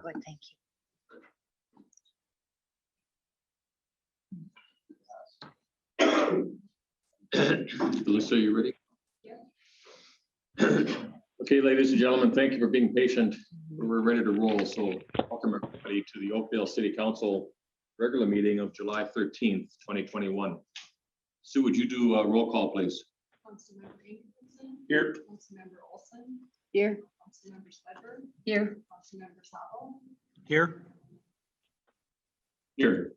good, thank you. Melissa, you ready? Okay, ladies and gentlemen, thank you for being patient. We're ready to roll. So welcome everybody to the Oakdale City Council regular meeting of July 13th, 2021. Sue, would you do a roll call, please? Councilmember Acorn. Here. Councilmember Olson. Here. Councilmember Sledberg. Here. Councilmember Sabo. Here. Here.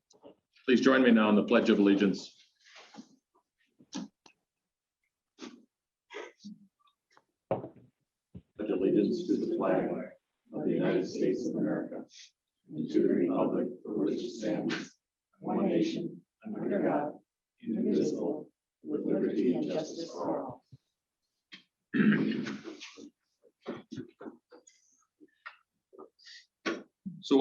Please join me now in the Pledge of Allegiance. Pledge allegiance to the flag of the United States of America and to the republic for which it stands, one nation, under God, indivisible, with liberty and justice for all. So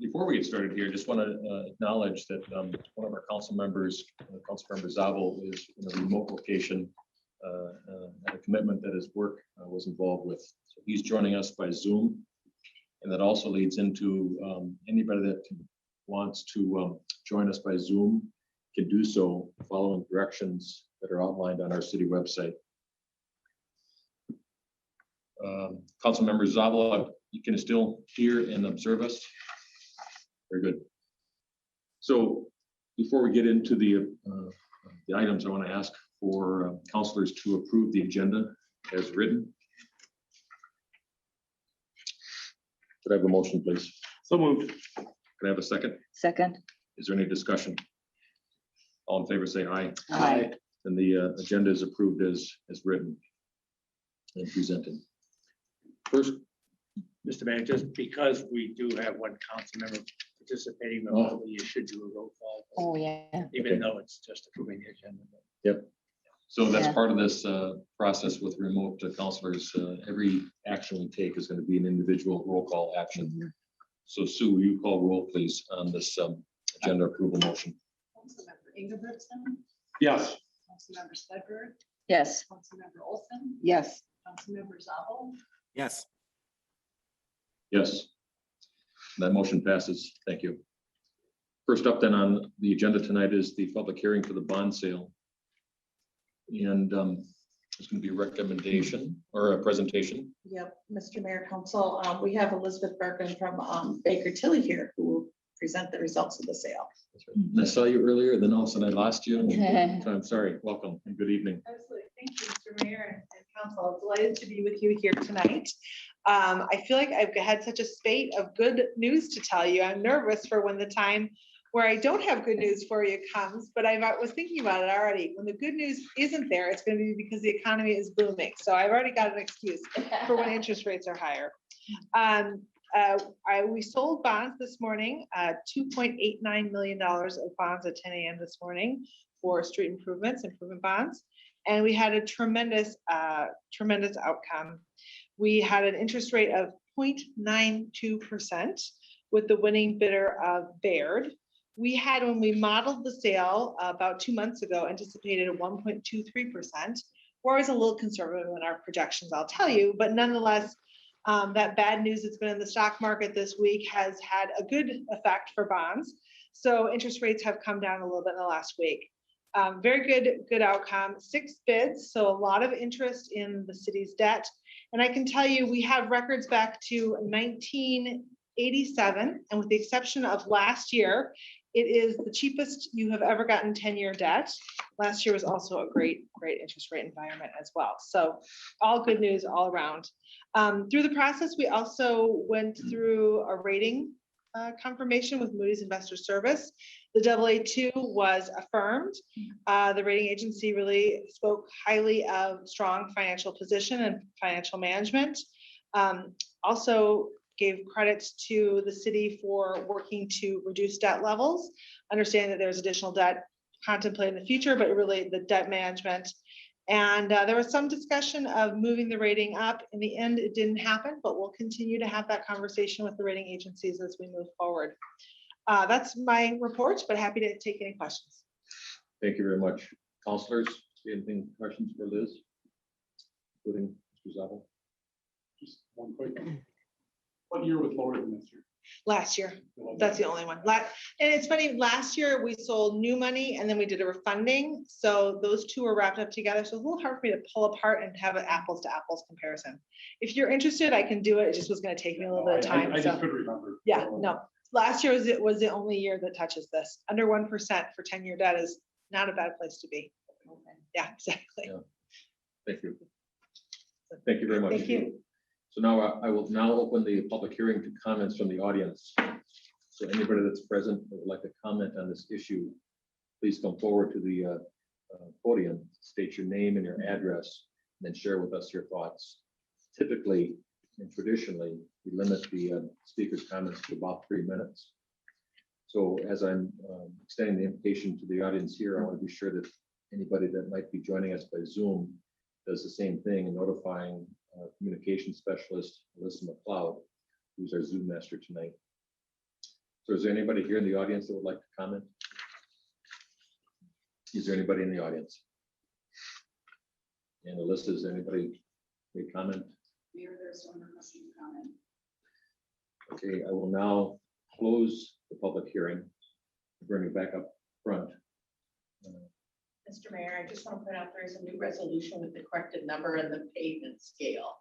before we get started here, just want to acknowledge that one of our council members, Councilmember Zabel, is in a remote location, at a commitment that his work was involved with. So he's joining us by Zoom, and that also leads into anybody that wants to join us by Zoom can do so following directions that are outlined on our city website. Councilmember Zabel, you can still hear and observe us. Very good. So before we get into the items, I want to ask for councilors to approve the agenda as written. Could I have a motion, please? So moved. Can I have a second? Second. Is there any discussion? All in favor, say aye. Aye. And the agenda is approved as written and presented. First, Mr. Mayor, just because we do have one council member participating remotely, you should do a roll call. Oh, yeah. Even Okay. though it's just approving the agenda. so that's Yeah. part of this process with remote councilors. Every action we take is going to be an individual roll call action. Mhm. So Sue, will you call roll, please, on this agenda approval motion? Councilmember Ingebrigtsen. Yes. Councilmember Sledberg. Yes. Councilmember Olson. Yes. Councilmember Sabo. Yes. Yes. That motion passes. Thank you. First up then on the agenda tonight is the public hearing for the bond sale. And there's going to be a recommendation or a presentation. Yep, Mr. Mayor, Council, we have Elizabeth Bergen from Baker Tilly here who will present the results of the sale. And I saw you earlier, then all of a sudden I lost you. So I'm sorry. Welcome and good evening. Absolutely. Thank you, Mr. Mayor and Council. I'm delighted to be with you here tonight. I feel like I've had such a spate of good news to tell you. I'm nervous for when the time where I don't have good news for you comes, but I was thinking about it already. When the good news isn't there, it's going to be because the economy is booming. So I've already got an excuse for when interest rates are higher. We sold bonds this morning, $2.89 million of bonds at 10 a.m. this morning for street improvement bonds. And we had a tremendous outcome. We had an interest rate of 0.92% with the winning bidder of Baird. We had, when we modeled the sale about 2 months ago, anticipated a 1.23%. We're always a little conservative in our projections, I'll tell you, but nonetheless, that bad news that's been in the stock market this week has had a good effect for bonds. So interest rates have come down a little bit in the last week. Very good outcome, 6 bids, so a lot of interest in the city's debt. And I can tell you, we have records back to 1987, and with the exception of last year, it is the cheapest you have ever gotten 10-year debt. Last year was also a great interest rate environment as well. So all good news all around. Through the process, we also went through a rating confirmation with Moody's Investor Service. The AA2 was affirmed. The rating agency really spoke highly of strong financial position and financial management. Also gave credits to the city for working to reduce debt levels, understanding that there's additional debt contemplated in the future, but really the debt management. And there was some discussion of moving the rating up. In the end, it didn't happen, but we'll continue to have that conversation with the rating agencies as we move forward. That's my report, but happy to take any questions. Thank you very much. Councilors, anything, questions for Liz? Including Mr. Zabel? Just one quick. What year was lower than this year? Last year. That's the only one. And it's funny, last year we sold new money and then we did a refunding. So those two are wrapped up together. So it's a little hard for me to pull apart and have an apples to apples comparison. If you're interested, I can do it. It just was going to take me a little bit of time. I so- just couldn't remember. Yeah, no. Last year was the only year that touches this. Under 1% for 10-year debt is not a bad place to be. Yeah, exactly. Yeah. Thank you. Thank you very much. Thank you. So now I will now open the public hearing to comments from the audience. So anybody that's present that would like to comment on this issue, please come forward to the podium, state your name and your address, and then share with us your thoughts. Typically and traditionally, we limit the speaker's comments to about 3 minutes. So as I'm extending the invitation to the audience here, I want to be sure that anybody that might be joining us by Zoom does the same thing in notifying communication specialist, Alyssa McLeod, who's our Zoom master tonight. So is there anybody here in the audience that would like to comment? Is there anybody in the audience? And Alyssa, is there anybody may comment? Mayor, there's one requesting comment. Okay, I will now close the public hearing. Bring it back up front. Mr. Mayor, I just want to point out there is a new resolution with the corrected number and the pavement scale.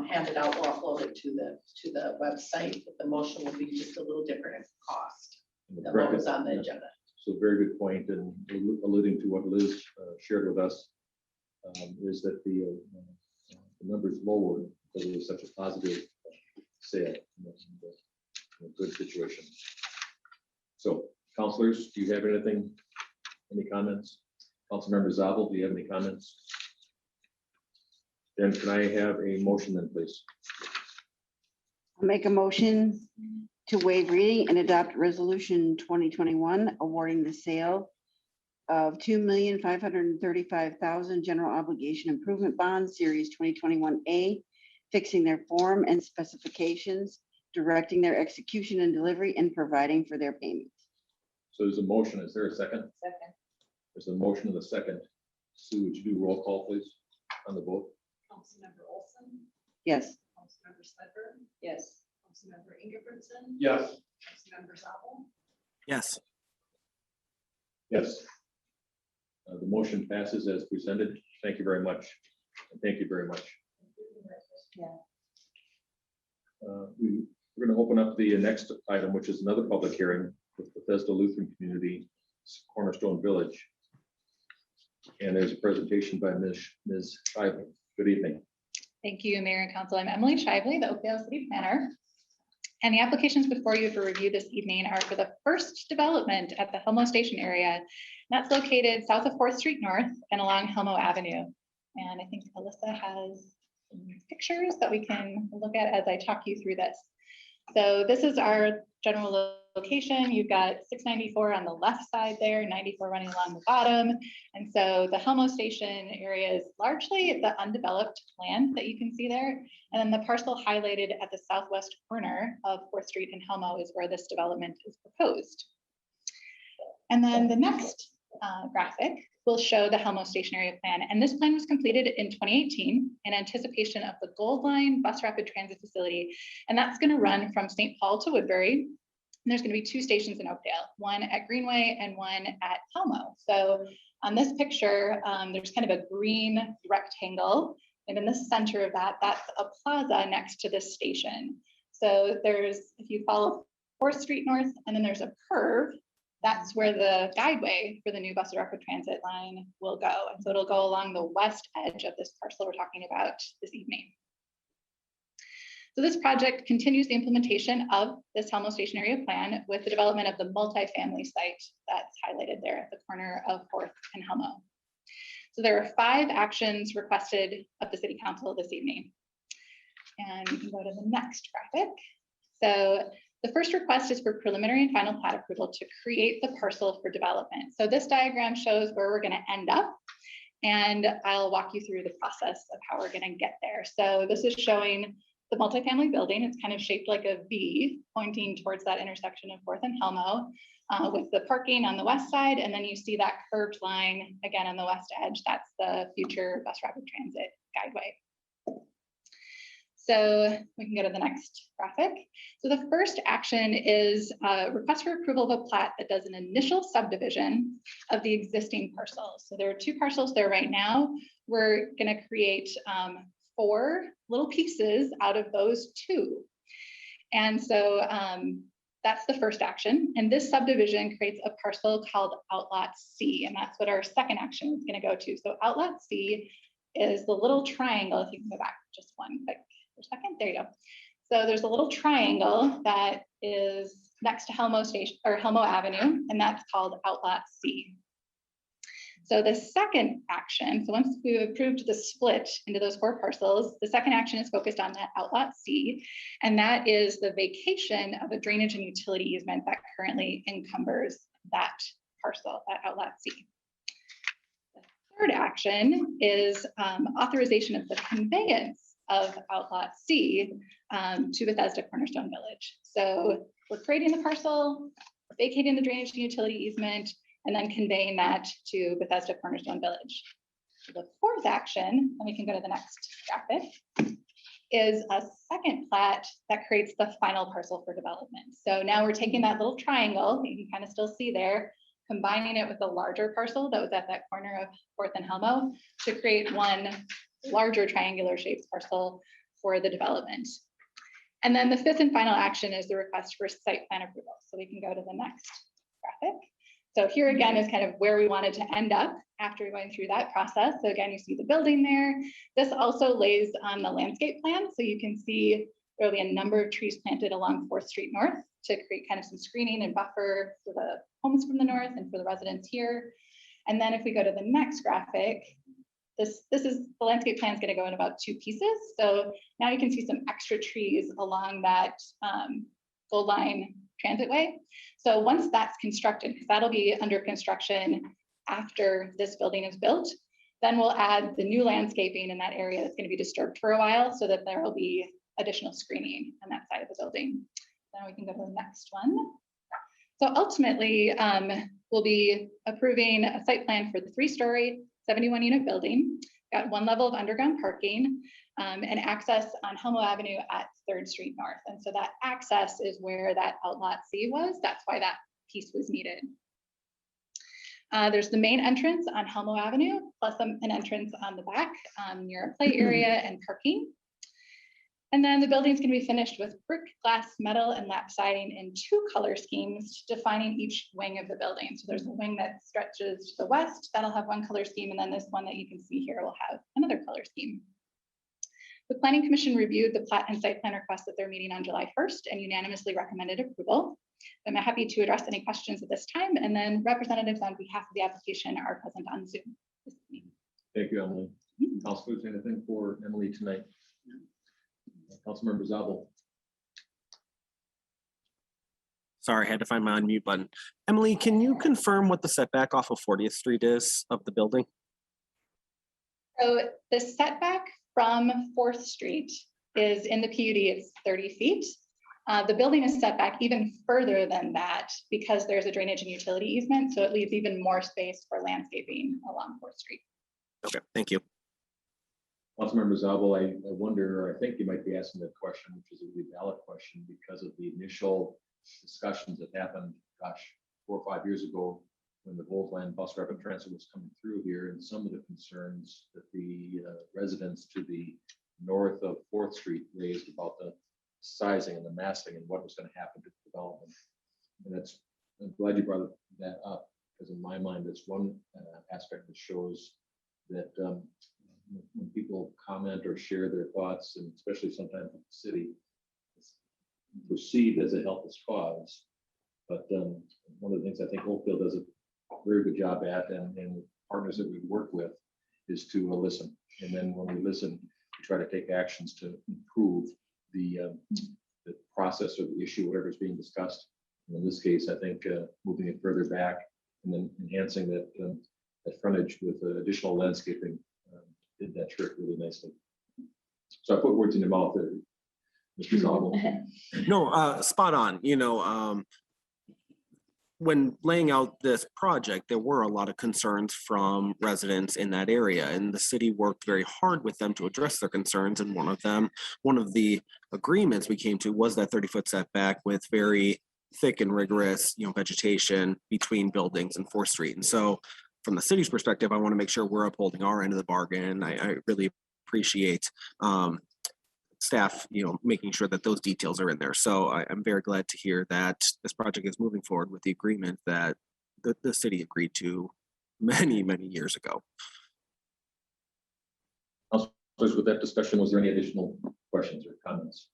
Handed out, we'll upload it to the website, but the motion will be just a little different in cost than what was on the agenda. So very good point, and alluding to what Liz shared with us, is that the numbers lowered because it was such a positive sale, a good situation. So, councilors, do you have anything? Any comments? Councilmember Zabel, do you have any comments? Then can I have a motion then, please? I'll make a motion to waive reading and adopt resolution 2021 awarding the sale of 2,535,000 general obligation improvement bonds series 2021A, fixing their form and specifications, directing their execution and delivery, and providing for their payment. So there's a motion. Is there a second? Second. There's a motion and a second. Sue, would you do roll call, please, on the vote? Councilmember Olson, Yes. Councilmember Sledberg, Yes. Councilmember Ingebrigtsen. Yes. Councilmember Zabel, Yes. Yes. The motion passes as presented. Thank you very much. And thank you very much. Yeah. We're going to open up the next item, which is another public hearing with Bethesda Lutheran Community, Cornerstone Village. And there's a presentation by Ms. Shively. Good evening. Thank you, Mayor and Council. I'm Emily Shively, the Oakdale City Planner. And the applications before you for review this evening are for the first development at the Helmo Station area. That's located south of 4th Street North and along Helmo Avenue. And I think Alyssa has some pictures that we can look at as I talk you through this. So this is our general location. You've got 694 on the left side there, 94 running along the bottom. And so the Helmo Station area is largely the undeveloped land that you can see there. And then the parcel highlighted at the southwest corner of 4th Street and Helmo is where this development is proposed. And then the next graphic will show the Helmo Station area plan. And this plan was completed in 2018 in anticipation of the Gold Line bus rapid transit facility. And that's going to run from St. Paul to Woodbury. And there's going to be 2 stations in Oakdale, one at Greenway and one at Helmo. So on this picture, there's kind of a green rectangle. And in the center of that, that's a plaza next to this station. So there's, if you follow 4th Street North, and then there's a curve, that's where the guideway for the new bus rapid transit line will go. And so it'll go along the west edge of this parcel we're talking about this evening. So this project continues the implementation of this Helmo Station area plan with the development of the multifamily site that's highlighted there at the corner of 4th and Helmo. So there are 5 actions requested of the City Council this evening. And you can go to the next graphic. So the first request is for preliminary and final plat approval to create the parcel for development. So this diagram shows where we're going to end up, and I'll walk you through the process of how we're going to get there. So this is showing the multifamily building. It's kind of shaped like a V pointing towards that intersection of 4th and Helmo with the parking on the west side. And then you see that curved line again on the west edge. That's the future bus rapid transit guideway. So we can go to the next graphic. So the first action is a request for approval of a plat that does an initial subdivision of the existing parcels. So there are 2 parcels there right now. We're going to create 4 little pieces out of those 2. And so that's the first action. And this subdivision creates a parcel called Outlot C, and that's what our second action is going to go to. So Outlot C is the little triangle. If you can go back just one quick second, there you go. So there's a little triangle that is next to Helmo Station or Helmo Avenue, and that's called Outlot C. So the second action, so once we've approved the split into those 4 parcels, the second action is focused on that Outlot C, and that is the vacation of a drainage and utility easement that currently encumbers that parcel, that Outlot C. The third action is authorization of the conveyance of Outlot C to Bethesda Cornerstone Village. So we're creating the parcel, vacating the drainage and utility easement, and then conveying that to Bethesda Cornerstone Village. The fourth action, and we can go to the next graphic, is a second plat that creates the final parcel for development. So now we're taking that little triangle that you can kind of still see there, combining it with a larger parcel that was at that corner of 4th and Helmo to create one larger triangular shaped parcel for the development. And then the 5th and final action is the request for site plan approval. So we can go to the next graphic. So here again is kind of where we wanted to end up after going through that process. So again, you see the building there. This also lays on the landscape plan. So you can see there'll be a number of trees planted along 4th Street North to create kind of some screening and buffer for the homes from the north and for the residents here. And then if we go to the next graphic, this is the landscape plan is going to go in about 2 pieces. So now you can see some extra trees along that Gold Line transitway. So once that's constructed, because that'll be under construction after this building is built, then we'll add the new landscaping in that area that's going to be disturbed for a while so that there will be additional screening on that side of the building. Now we can go to the next one. So ultimately, we'll be approving a site plan for the 3-story, 71-unit building, got 1 level of underground parking, and access on Helmo Avenue at 3rd Street North. And so that access is where that Outlot C was. That's why that piece was needed. There's the main entrance on Helmo Avenue, plus an entrance on the back near a play area and parking. And then the building's going to be finished with brick, glass, metal, and lap siding in 2 color schemes, defining each wing of the building. So there's a wing that stretches to the west, that'll have 1 color scheme, and then this one that you can see here will have another color scheme. The Planning Commission reviewed the plat and site plan request at their meeting on July 1st and unanimously recommended approval. I'm happy to address any questions at this time, and then representatives on behalf of the application are present on Zoom. Thank you, Emily. Councilors, anything for Emily tonight? Councilmember Zabel. Sorry, I had to find my unmute button. Emily, can you confirm what the setback off of 40th Street is of the building? So the setback from 4th Street is in the PUD, it's 30 feet. The building is set back even further than that because there's a drainage and utility easement, so it leaves even more space for landscaping along 4th Street. Okay, thank you. Councilmember Zabel, I wonder, or I think you might be asking that question, which is a really valid question because of the initial discussions that happened, gosh, 4 or 5 years ago when the Gold Line bus rapid transit was coming through here, and some of the concerns that the residents to the north of 4th Street raised about the sizing and the massing and what was going to happen to the development. And that's, I'm glad you brought that up because in my mind, it's one aspect that shows that when people comment or share their thoughts, and especially sometimes with the city, it's perceived as a helpless cause. But one of the things I think Oakdale does a very good job at, and partners that we work with, is to listen. And then when we listen, we try to take actions to improve the process or the issue, whatever is being discussed. And in this case, I think moving it further back and then enhancing that frontage with additional landscaping did that trick really nicely. So I put words in your mouth there, Mr. Zabel. No, spot on. You know, when laying out this project, there were a lot of concerns from residents in that area, and the city worked very hard with them to address their concerns. And one of the agreements we came to was that 30-foot setback with very thick and rigorous, vegetation between buildings and 4th Street. And so from the city's perspective, I want to make sure we're upholding our end of the bargain. I really appreciate staff, making sure that those details are in there. So I'm very glad to hear that this project is moving forward with the agreement that the city agreed to many, many years ago. Councilors, with that discussion, was there any additional questions or comments?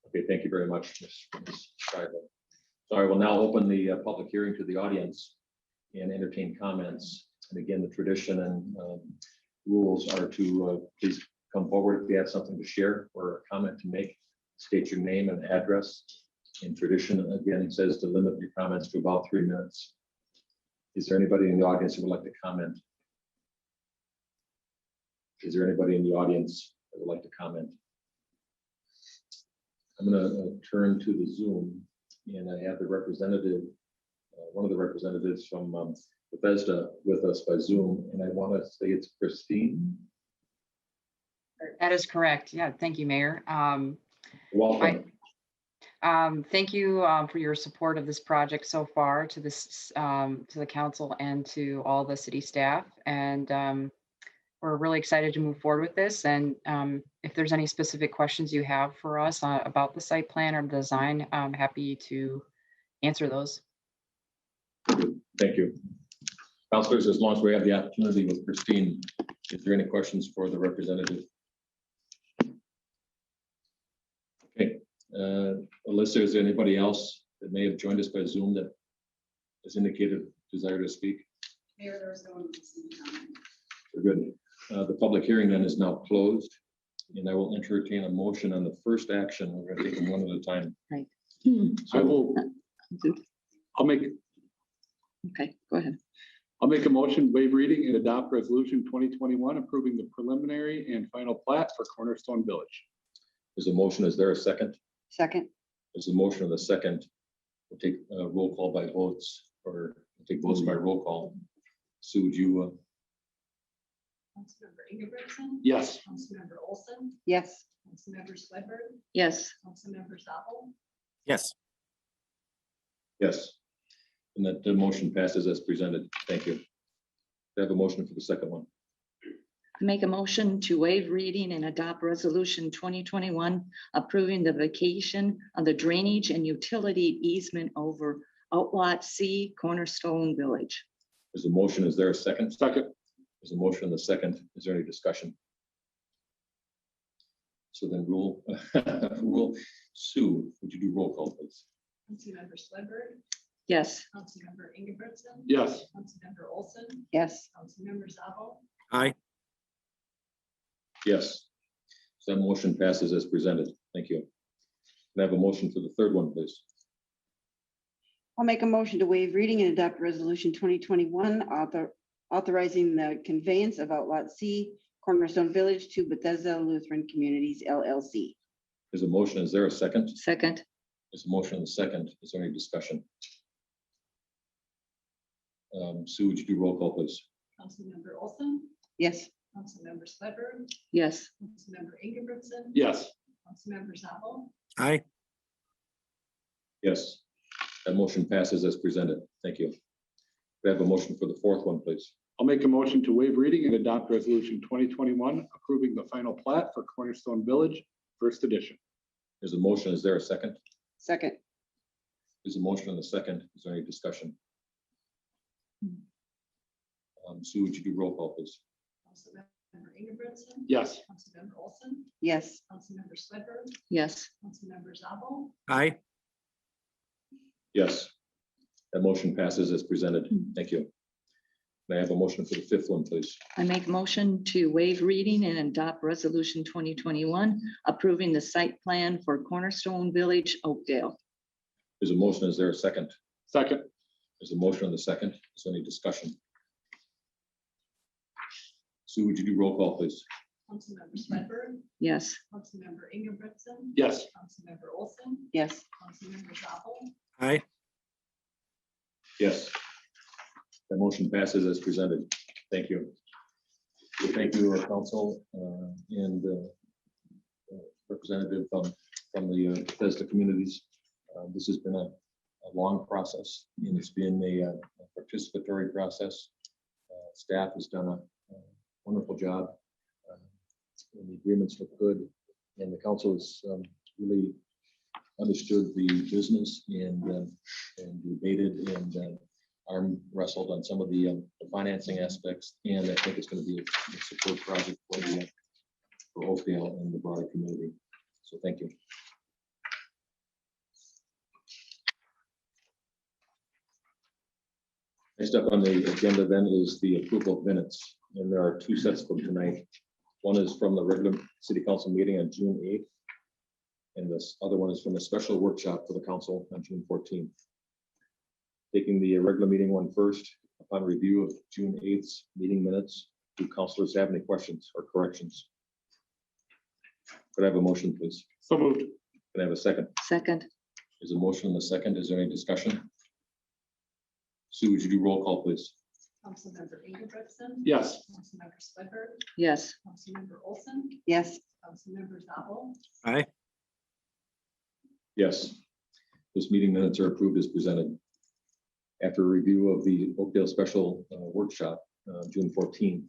Okay, thank you very much, Ms. Shively. So I will now open the public hearing to the audience and entertain comments. And again, the tradition and rules are to please come forward if you have something to share or a comment to make. State your name and address. In tradition, again, says to limit your comments to about 3 minutes. Is there anybody in the audience who would like to comment? Is there anybody in the audience that would like to comment? I'm going to turn to the Zoom, and I have the representative, one of the representatives from Bethesda with us by Zoom, and I want to say it's Christine. That is correct. Yeah, thank you, Mayor. Welcome. Thank you for your support of this project so far, to this to the council and to all the city staff. And we're really excited to move forward with this. And if there's any specific questions you have for us about the site plan or design, I'm happy to answer those. Thank you. Councilors, as long as we have the opportunity with Christine, is there any questions for the representative? Okay, Alyssa, is there anybody else that may have joined us by Zoom that has indicated desire to speak? Mayor, there was no one listening to comment. Very good. The public hearing then is now closed, and I will entertain a motion on the first action. We're going to take them one at a time. Right. So Okay, go ahead. I'll make a motion, waive reading and adopt resolution 2021 approving the preliminary and final plat for Cornerstone Village. there's a motion. Is there a second? Second. There's a motion of the second. We'll take roll call by votes, or we'll take votes by roll call. Sue, would you? Councilmember Ingebrigtsen. Yes. Councilmember Olson. Yes. Councilmember Swedberg. Yes. Councilmember Zabel. Yes. Yes. And that the motion passes as presented. Thank you. I have a motion for the second one. Make a motion to waive reading and adopt resolution 2021 approving the vacation of the drainage and utility easement over Outlot C, Cornerstone Village. There's a motion. Is there a second? Second. There's a motion and a second. Is there any discussion? So then rule, Sue, would you do roll call, please? Councilmember Swedberg. Yes. Councilmember Ingebrigtsen. Yes. Councilmember Olson. Yes. Councilmember Zabel. Aye. Yes. So that motion passes as presented. Thank you. Can I have a motion for the third one, please? I'll make a motion to waive reading and adopt resolution 2021 authorizing the conveyance of Outlot C, Cornerstone Village to Bethesda Lutheran Communities LLC. There's a motion. Is there a second? Second. There's a motion and a second. Is there any discussion? Sue, would you do roll call, please? Councilmember Olson. Yes. Councilmember Swedberg. Yes. Councilmember Ingebrigtsen. Yes. Councilmember Zabel. Aye. Yes. That motion passes as presented. Thank you. We have a motion for the fourth one, please. I'll make a motion to waive reading and adopt resolution 2021 approving the final plat for Cornerstone Village, first edition. There's a motion. Is there a second? Second. There's a motion and a second. Is there any discussion? Sue, would you do roll call, please? Councilmember Ingebrigtsen. Yes. Councilmember Olson. Yes. Councilmember Swedberg. Yes. Councilmember Zabel. Aye. Yes. That motion passes as presented. Thank you. May I have a motion for the fifth one, please? I make a motion to waive reading and adopt resolution 2021 approving the site plan for Cornerstone Village, Oakdale. There's a motion. Is there a second? Second. There's a motion on the second. Is there any discussion? Sue, would you do roll call, please? Councilmember Swedberg. Yes. Councilmember Ingebrigtsen. Yes. Councilmember Olson. Yes. Councilmember Zabel. Aye. Yes. The motion passes as presented. Thank you. Thank you, council, and representative from the Bethesda communities. This has been a long process, and it's been a participatory process. Staff has done a wonderful job. And the agreements look good, and the council has really understood the business and debated and arm wrestled on some of the financing aspects, and I think it's going to be a support project for Oakdale and the broader community. So thank you. Next up on the agenda then is the approval of minutes, and there are two sets of them tonight. One is from the regular city council meeting on June 8th, and this other one is from a special workshop for the council on June 14th. Taking the regular meeting one first, upon review of June 8th meeting minutes, do councilors have any questions or corrections? Could I have a motion, please? So moved. Can I have a second? Second, There's a motion and a second. Is there any discussion? Sue, would you do roll call, please? Councilmember Ingebrigtsen. Yes. Councilmember Swedberg, yes. Councilmember Olson, Yes. Councilmember Zabel, Yes. Those meeting minutes are approved as presented. After a review of the Oakdale special workshop, June 14th,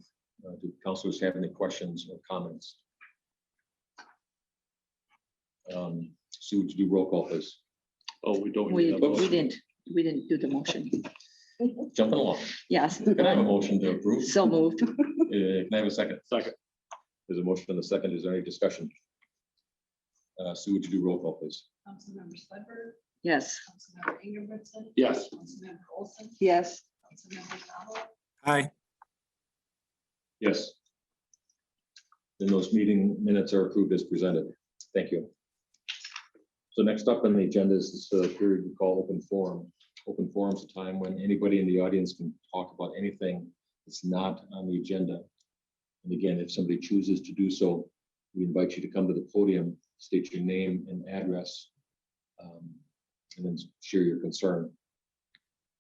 do councilors have any questions or comments? Sue, would you do roll call, please? Oh, we don't. We need a motion. didn't do the motion. Jumping along. Yes, Can I have a motion to approve? so moved. Can I have a second? Second. There's a motion and a second. Is there any discussion? Sue, would you do roll call, please? Councilmember Swedberg, Yes, Councilmember Ingebrigtsen. Yes. Councilmember Olson, Yes. Councilmember Zabel, Aye. Yes. Then those meeting minutes are approved as presented. Thank you. So next up on the agenda is this period we call open forum. Open forum is a time when anybody in the audience can talk about anything that's not on the agenda. And again, if somebody chooses to do so, we invite you to come to the podium, state your name and address, and then share your concern.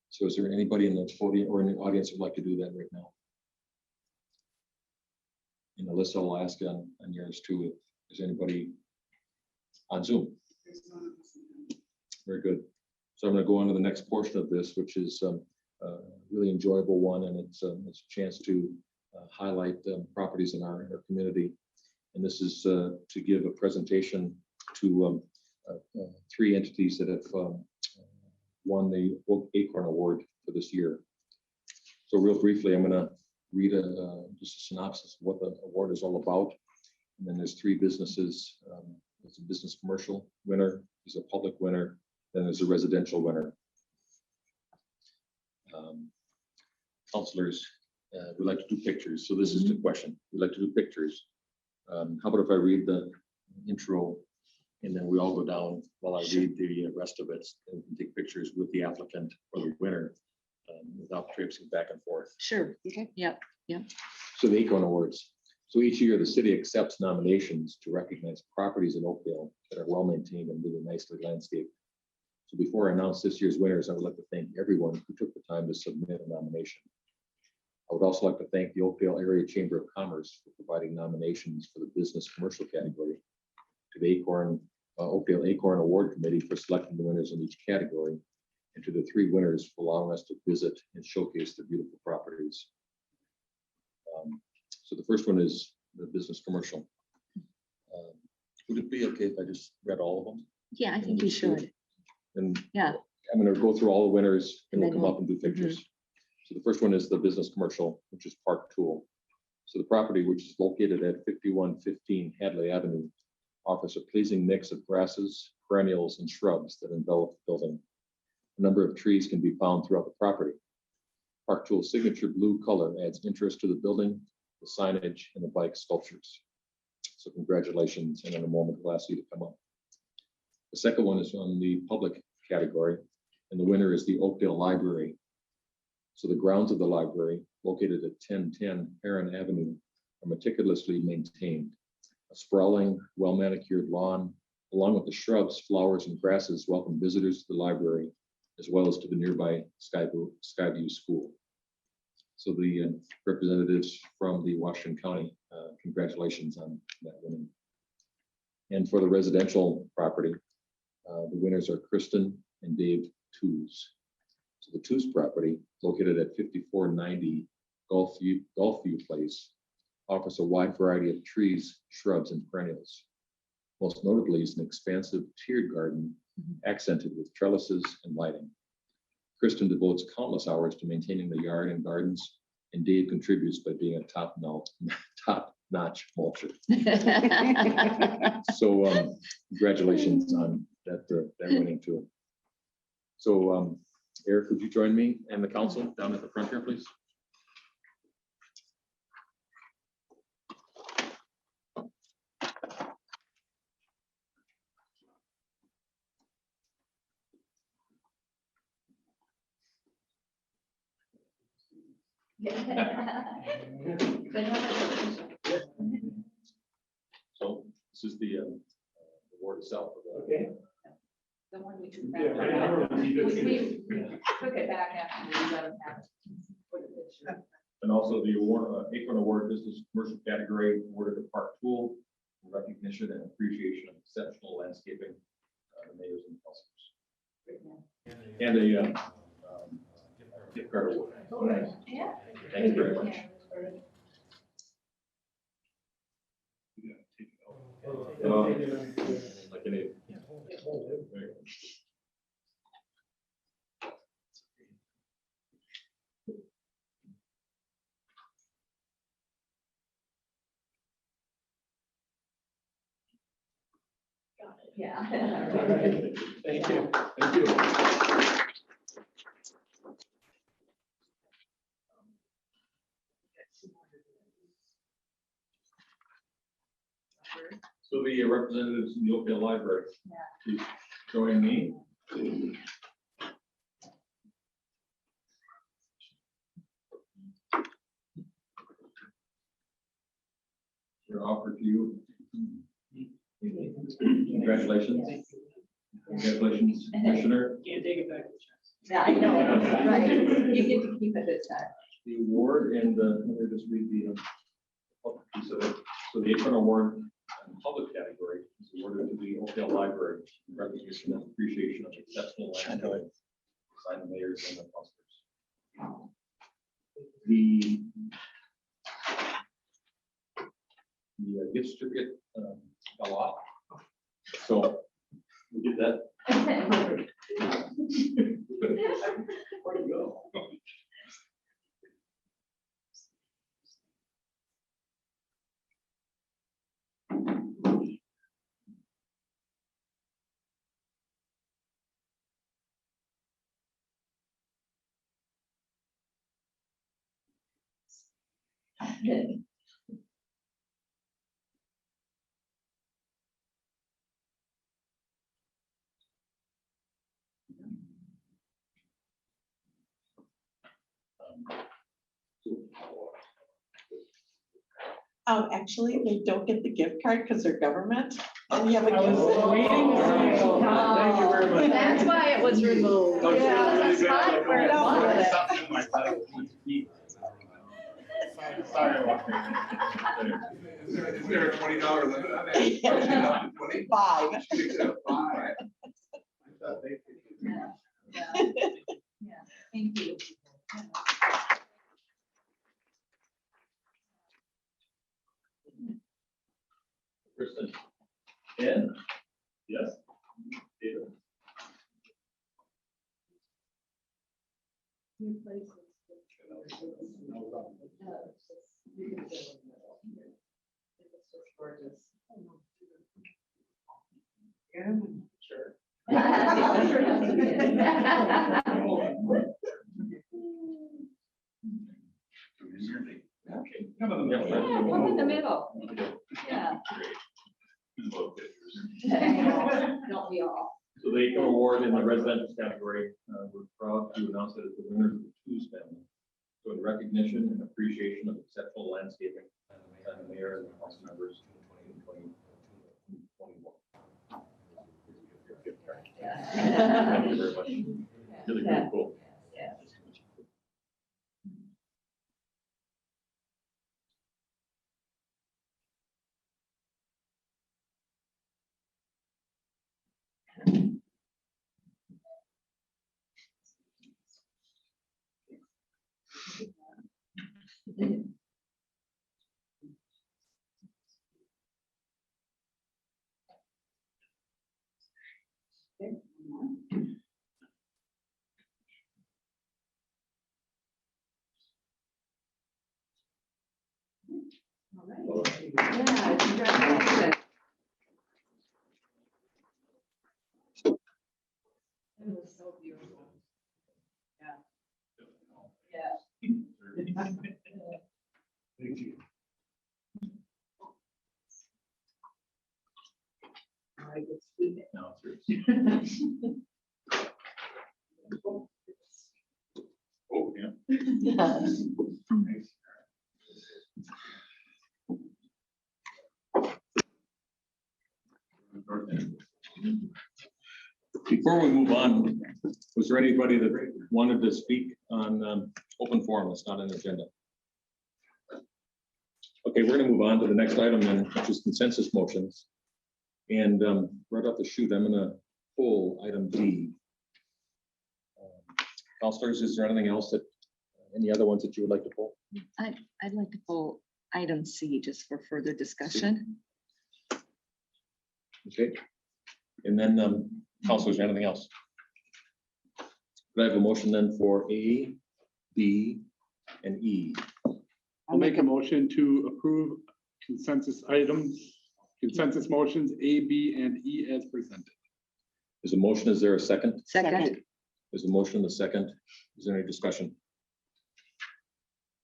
So is there anybody in the podium or in the audience who'd like to do that right now? And Alyssa will ask on yours too, if there's anybody on Zoom. Very good. So I'm going to go on to the next portion of this, which is a really enjoyable one, and it's a chance to highlight properties in our community. And this is to give a presentation to three entities that have won the Acorn Award for this year. So real briefly, I'm going to read just a synopsis of what the award is all about. And then there's three businesses. There's a business commercial winner, there's a public winner, then there's a residential winner. Councilors, we like to do pictures. So this is the question. We like to do pictures. How about if I read the intro and then we all go down while I read the rest of it, and we can take pictures with the applicant or the winner without traipsing back and forth. sure. Okay. Yep, So the Acorn Awards. So each year, the city accepts nominations to recognize properties in Oakdale that are well-maintained and really nicely landscaped. So before I announce this year's winners, I would like to thank everyone who took the time to submit a nomination. I would also like to thank the Oakdale Area Chamber of Commerce for providing nominations for the business commercial category, to the Oakdale Acorn Award Committee for selecting the winners in each category, and to the three winners for allowing us to visit and showcase the beautiful properties. So the first one is the business commercial. Would it be okay if I just read all of them? yeah, I think you should. And Yeah. I'm going to go through all the winners and we'll And then come up and do pictures. So the first one is the business commercial, which is Park Tool. So the property, which is located at 5115 Hadley Avenue, offers a pleasing mix of grasses, perennials, and shrubs that envelop the building. A number of trees can be found throughout the property. Park Tool's signature blue color adds interest to the building, the signage, and the bike sculptures. So congratulations, and in a moment, we'll ask you to come up. The second one is on the public category, and the winner is the Oakdale Library. So the grounds of the library, located at 1010 Heron Avenue, are meticulously maintained. A sprawling, well-manicured lawn, along with the shrubs, flowers, and grasses, welcome visitors to the library as well as to the nearby Skyview School. So the representatives from the Washington County, congratulations on that winning. And for the residential property, the winners are Kristen and Dave Tews. So the Tews property, located at 5490 Gulfview Place, offers a wide variety of trees, shrubs, and perennials. Most notably is an expansive tiered garden accented with trellises and lighting. Kristen devotes countless hours to maintaining the yard and gardens, and Dave contributes by being a top-notch mulcher. So congratulations on that winning too. So Eric, would you join me and the council down at the front here, please? So this is the award itself. Okay. The one we took back. We took it back after we let them have it for the picture. And also the award, Acorn Award Business Commercial Category awarded to Park Tool, in recognition and appreciation of exceptional landscaping, the mayors and councilors. And a gift card award. Yeah. Thank you very much. Like an eight. Very good. Yeah. Thank you. Thank you. So the representatives from the Oakdale Library, please join me. Your offer to you. Congratulations. Congratulations, Commissioner. Can't take it back. Yeah, I know, right. You get to keep it this time. The award and let me just read the public piece of it. So the Acorn Award in the public category is awarded to the Oakdale Library in recognition and appreciation of exceptional landscaping, signed the mayors and the councilors. The gift certificate fell off. So we get that. Where to go? Actually, they don't get the gift card because they're government, and you have a gift. Thank you very much. That's why it was removed. Yeah. There was a spot where it was. Sorry about Is there a $20 limit on that? 5. Yeah. Thank you. Kristen. Ken? Yes? David? Sure. Okay. Yeah, one in the middle. Yeah. Don't we all? So the Acorn Award in the residential category, we're proud to announce that it's the winners of the Tews family. So in recognition and appreciation of exceptional landscaping, and the mayor and the council members in 2021. Thank you very much. Really, Yeah. really cool. Yeah. All right. Yeah, congratulations. It was so beautiful. Yeah. Yeah. Thank you. All right, let's do it. Now, seriously. Oh, yeah. Before we move on, was there anybody that wanted to speak on open forum? It's not an agenda. Okay, we're gonna move on to the next item then, which is consensus motions. And right off the chute, I'm gonna pull item D. Counselors, is there anything else that, any other ones that you would like to pull? I'd like to pull item C just for further discussion. Okay. And then, counselors, anything else? Could I have a motion then for A, B, and E? I'll make a motion to approve consensus items, consensus motions A, B, and E as presented. Is a motion, is there a second? Second, There's a motion, a second. Is there any discussion?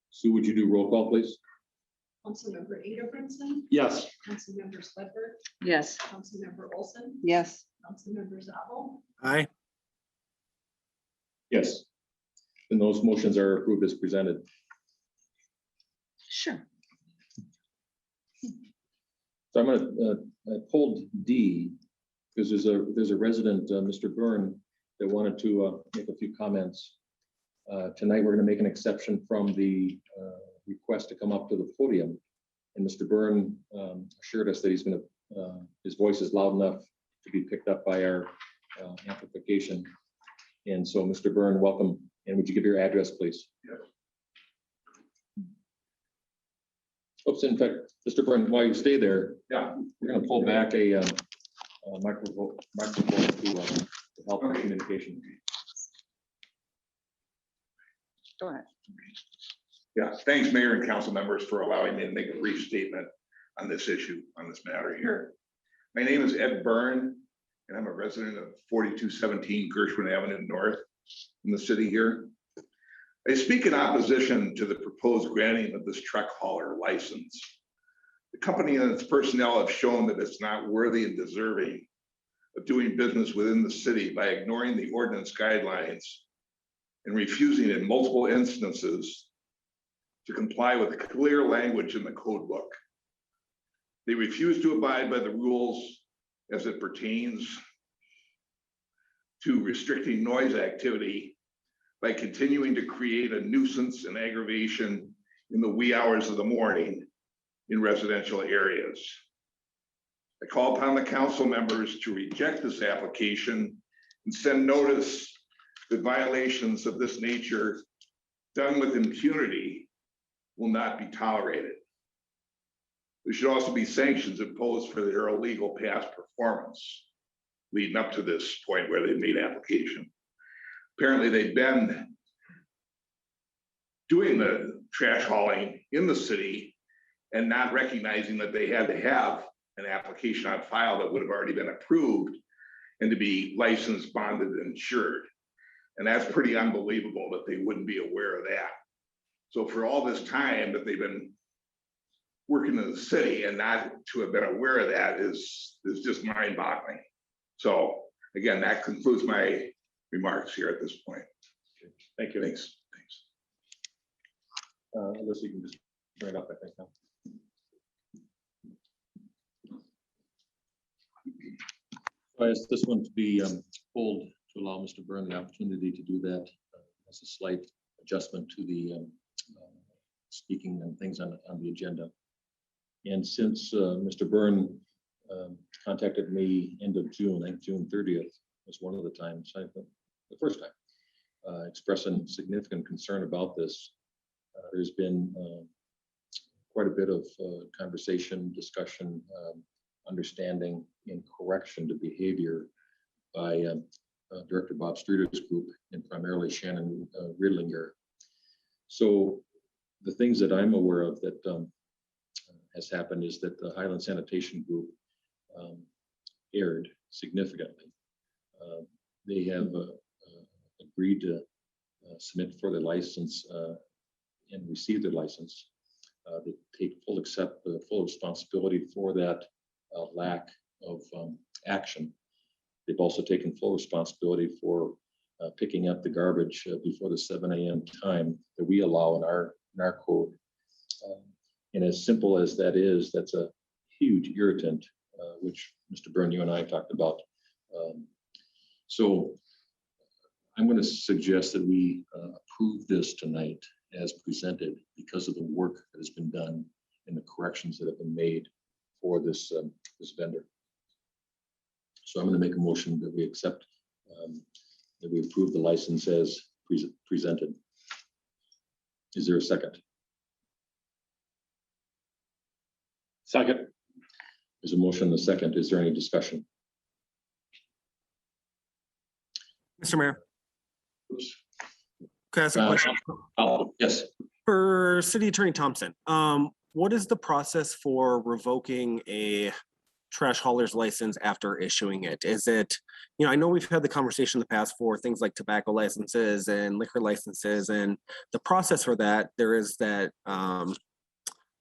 Sue, would you do roll call, please? Councilmember Adolphson, Yes. Councilmember Sledford, yes. Councilmember Olson, Yes. Councilmember Zabel, Aye. Yes. And those motions are approved as presented. Sure. So I'm gonna, I pulled D, because there's a resident, Mr. Byrne, that wanted to make a few comments. Tonight, we're gonna make an exception from the request to come up to the podium. And Mr. Byrne assured us that he's gonna, his voice is loud enough to be picked up by our amplification. And so, Mr. Byrne, welcome. And would you give your address, please? Oops, in fact, Mr. Byrne, while you stay there, we're gonna pull back a microphone to help with communication. Go ahead. Yeah, thanks, Mayor and council members, for allowing me to make a brief statement on this issue, on this matter here. My name is Ed Byrne, and I'm a resident of 4217 Gershwin Avenue North in the city here. I speak in opposition to the proposed granting of this truck hauler license. The company and its personnel have shown that it's not worthy and deserving of doing business within the city by ignoring the ordinance guidelines and refusing in multiple instances to comply with the clear language in the code book. They refuse to abide by the rules as it pertains to restricting noise activity by continuing to create a nuisance and aggravation in the wee hours of the morning in residential areas. I call upon the council members to reject this application and send notice that violations of this nature done with impunity will not be tolerated. There should also be sanctions imposed for their illegal past performance leading up to this point where they made application. Apparently they've been doing the trash hauling in the city and not recognizing that they had to have an application on file that would have already been approved and to be licensed, bonded, and insured. And that's pretty unbelievable that they wouldn't be aware of that. So for all this time that they've been working in the city and not to have been aware of that is just mind-boggling. So again, that concludes my remarks here at this point. Thank you. Thanks. Unless you can just turn it up, I think now. I asked this one to be pulled to allow Mr. Byrne the opportunity to do that as a slight adjustment to the speaking and things on the agenda. And since Mr. Byrne contacted me end of June, I think June 30th was one of the times, I think the first time, expressing significant concern about this. There's been quite a bit of conversation, discussion, understanding, and correction to behavior by Director Bob Streeter's group and primarily Shannon Riedlinger. So the things that I'm aware of that has happened is that the Highland Sanitation Group erred significantly. They have agreed to submit for their license and receive their license. They take full responsibility for that lack of action. They've also taken full responsibility for picking up the garbage before the 7 a.m. time that we allow in our code. And as simple as that is, that's a huge irritant, which Mr. Byrne, you and I talked about. So I'm going to suggest that we approve this tonight as presented because of the work that has been done and the corrections that have been made for this vendor. So I'm going to make a motion that we accept, that we approve the license as presented. Is there a second? Second. There's a motion and a second. Is there any discussion? Mr. Mayor. Oops. Can I ask a question? Yes. For City Attorney Thompson, what is the process for revoking a trash hauler's license after issuing it? Is it, I know we've had the conversation in the past for things like tobacco licenses and liquor licenses, and the process for that, there is that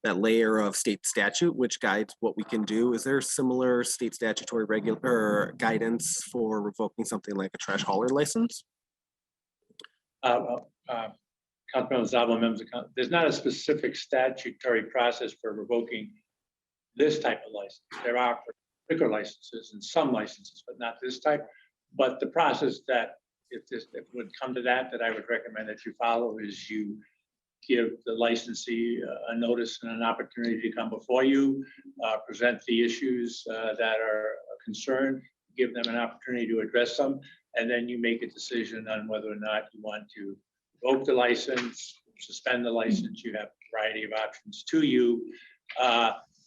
that layer of state statute which guides what we can do. Is there similar state statutory guidance for revoking something like a trash hauler license? Councilman Zabel, members of council, there's not a specific statutory process for revoking this type of license. There are for liquor licenses and some licenses, but not this type. But the process that if it would come to that I would recommend that you follow is you give the licensee a notice and an opportunity to come before you, present the issues that are a concern, give them an opportunity to address them, and then you make a decision on whether or not you want to revoke the license, suspend the license. You have a variety of options to you.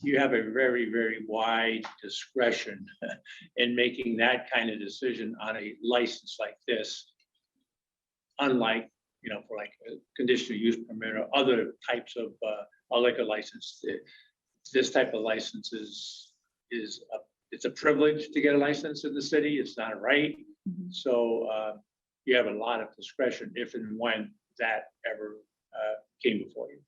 You have a very, very wide discretion in making that kind of decision on a license like this, unlike, for like a conditional use permit or other types of a liquor license. This type of license it's a privilege to get a license in the city. It's not a right. So you have a lot of discretion if and when that ever came before you.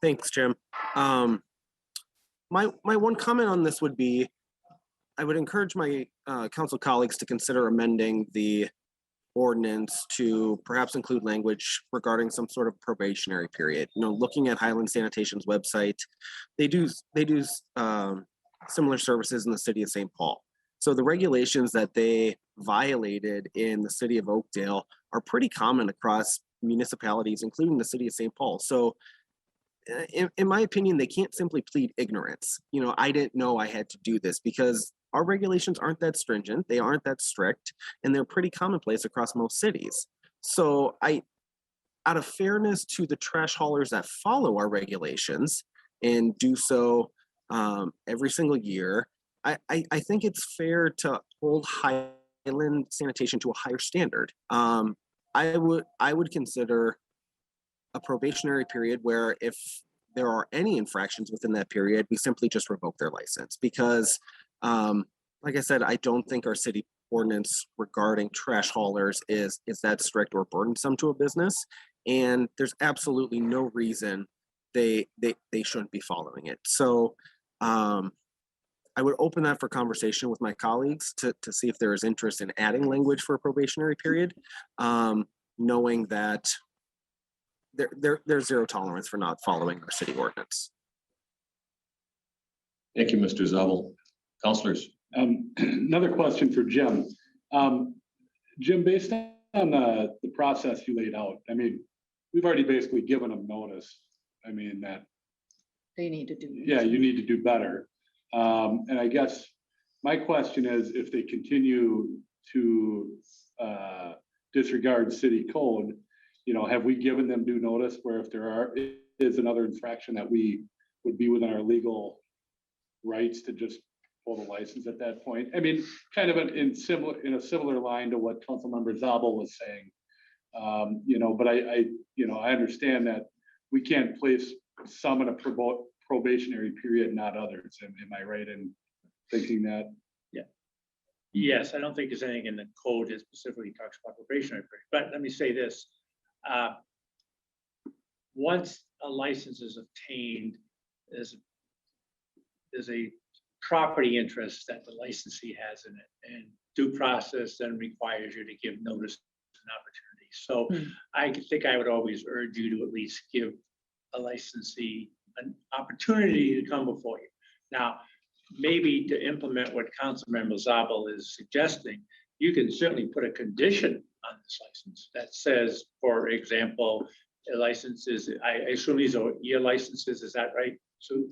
Thanks, Jim. My one comment on this would be, I would encourage my council colleagues to consider amending the ordinance to perhaps include language regarding some sort of probationary period. Looking at Highland Sanitation's website, they do similar services in the city of St. Paul. So the regulations that they violated in the city of Oakdale are pretty common across municipalities, including the city of St. Paul. So in my opinion, they can't simply plead ignorance. I didn't know I had to do this, because our regulations aren't that stringent, they aren't that strict, and they're pretty commonplace across most cities. So out of fairness to the trash haulers that follow our regulations and do so every single year, I think it's fair to hold Highland Sanitation to a higher standard. I would consider a probationary period where if there are any infractions within that period, we simply just revoke their license. Because like I said, I don't think our city ordinance regarding trash haulers is that strict or burdensome to a business. And there's absolutely no reason they shouldn't be following it. So I would open that for conversation with my colleagues to see if there is interest in adding language for a probationary period, knowing that there's zero tolerance for not following our city ordinance. Thank you, Mr. Zabel. Councilors, Another question for Jim. Jim, based on the process you laid out, I mean, we've already basically given them notice. I mean, that, They need to do. yeah, you need to do better. And I guess my question is, if they continue to disregard city code, you know, have we given them due notice where if there is another infraction that we would be within our legal rights to just pull the license at that point? I mean, kind of in a similar line to what Councilmember Zabel was saying. You know, but I understand that we can't place some in a probationary period, not others. Am I right in thinking that? Yes, I don't think there's anything in the code that specifically talks about probationary period, but let me say this. Once a license is obtained, there's a property interest that the licensee has in it, and due process then requires you to give notice and opportunity. So I think I would always urge you to at least give a licensee an opportunity to come before you. Now, maybe to implement what Councilmember Zabel is suggesting, you can certainly put a condition on this license that says, for example, a license is, I assume these are year licenses, is that right? So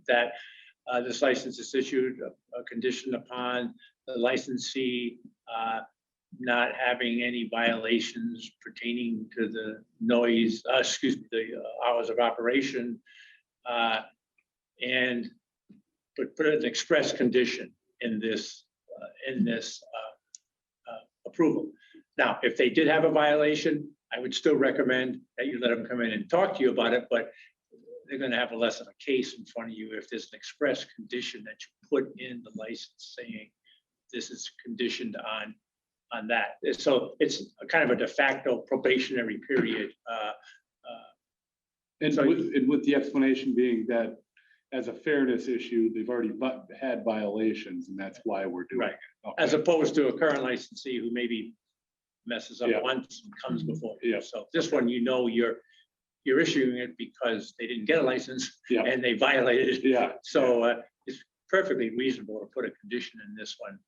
that this license is issued a condition upon the licensee not having any violations pertaining to the noise, the hours of operation, and put an express condition in this approval. Now, if they did have a violation, I would still recommend that you let them come in and talk to you about it, but they're going to have a less of a case in front of you if there's an express condition that you put in the license saying this is conditioned on that. So it's a kind of a de facto probationary period. And So- with the explanation being that as a fairness issue, they've already had violations, and that's why we're doing Right. it. Okay. As opposed to a current licensee who maybe messes up Yeah. once and comes before you. Yeah. So this one, you know, you're issuing it because they didn't get a license Yeah. and they violated it. Yeah. So it's perfectly reasonable to put a condition in this one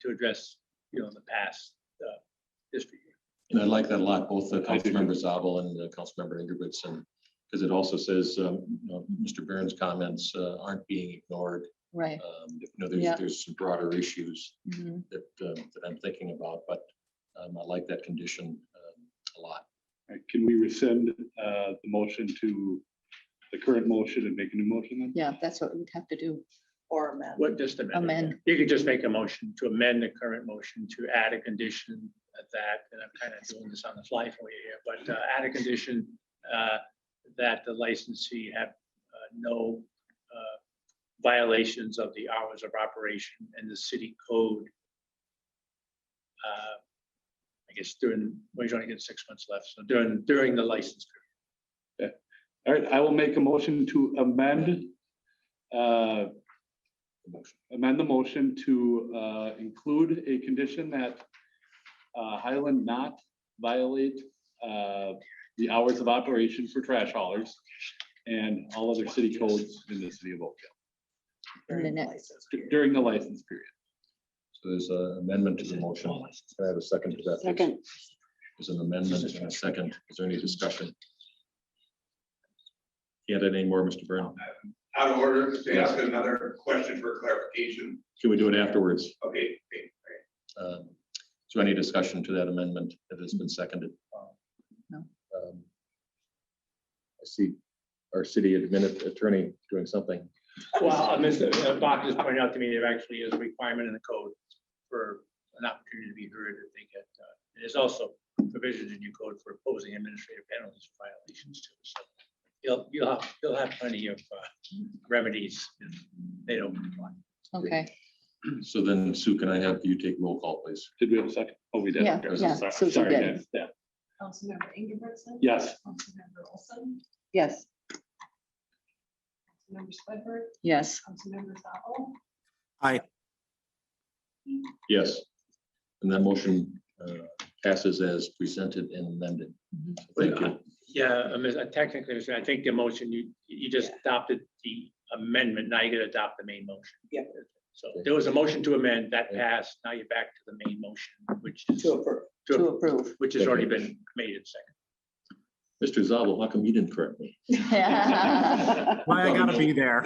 to address, you know, the past history. And I like that a lot, both the Councilmember Zabel and the Councilmember Ingebrigtsen, and because it also says, you know, Mr. Barron's comments aren't being ignored. Right. You know, there's some broader issues Mhm. that I'm thinking about, but I like that condition a lot. All right, can we rescind the motion to the current motion and make a new motion then? Yeah, that's what we'd have to do. Or amend. What, just amend? it. Amend. You could just make a motion to amend the current motion to add a condition at that, and I'm kind of doing this on the fly for you here, but add a condition that the licensee have no violations of the hours of operation and the city code. I guess we only get 6 months left, so during the license period. All right, I will make a motion to amend the motion to include a condition that Highland not violate the hours of operation for trash haulers and all other city codes in the city of Oakdale during the license period. So there's an amendment to the motion. Can I have a second to that? please? Second. There's an amendment and a second. Is there any discussion? Can't add any more, Mr. Byrne? Out of order, to ask another question for clarification. Can we do it afterwards? Okay. So any discussion to that amendment that has been seconded? No. I see our city attorney doing something. Well, Mr. Bach just pointed out to me, there actually is a requirement in the code for an opportunity to be heard if they get, there's also provisions in your code for opposing administrative penalties for violations too. So you'll have plenty of remedies if they don't comply. Okay. So then, Sue, can I have you take roll call, please? Did we have a second? Oh, we did. Yeah, Okay, yeah, sorry. Susie Sorry, did. guys. Yeah. Councilmember Ingebrigtsen. Yes. Councilmember Olson. Yes. Councilmember Swedberg. Yes. Councilmember Zabel. Aye. Yes. And that motion passes as presented and amended. Thank you. Yeah, technically, I think the motion, you just adopted the amendment, now you gotta adopt the main motion. Yeah. So there was a motion to amend that passed. Now you're back to the main motion, which is To approve. To approve. which has already been made in second. Mr. Zabel, how come you didn't correct me? Why I gotta be there.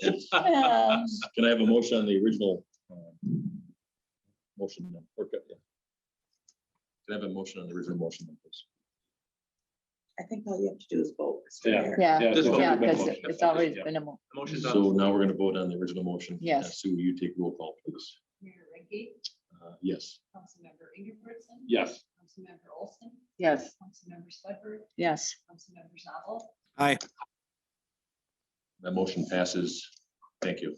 Can I have a motion on the original? Motion. Or, yeah. Can I have a motion on the original motion, please? I think all you have to do is vote. Mr. Yeah. Mayor. Yeah, This vote. yeah, has been because motion. it's always Yeah. been a mo- The motion's So on. now we're going to vote on the original motion. Yes. Sue, will you take roll call, please? Mayor Reinke, Yes. Councilmember Ingebrigtsen. Yes. Councilmember Olson, yes, Councilmember Swedberg, yes. Councilmember Zabel, Aye. That motion passes. Thank you.